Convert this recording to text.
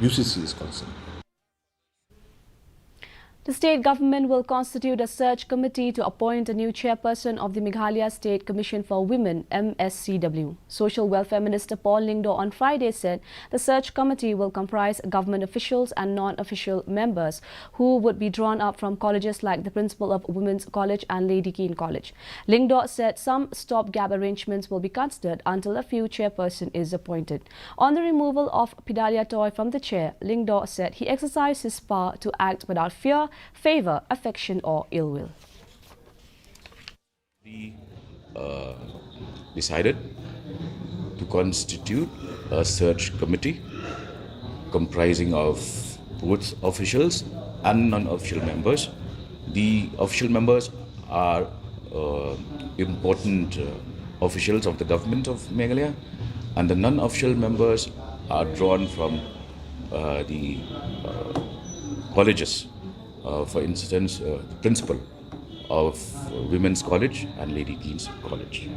UCC is concerned. The state government will constitute a search committee to appoint a new chairperson of the Meghalaya State Commission for Women, Mscw. Social Welfare Minister Paul Lyngdoh on Friday said the search committee will comprise government officials and non-official members who would be drawn up from colleges like the principal of Women's College and Lady Keane College. Lyngdoh said some stopgap arrangements will be considered until a new chairperson is appointed. On the removal of Pidalia Toy from the chair, Lyngdoh said he exercised his power to act without fear, favor, affection or ill will. We decided to constitute a search committee comprising of both officials and non-official members. The official members are important officials of the government of Meghalaya, and the non-official members are drawn from the colleges. For instance, the principal of Women's College and Lady Keane's College.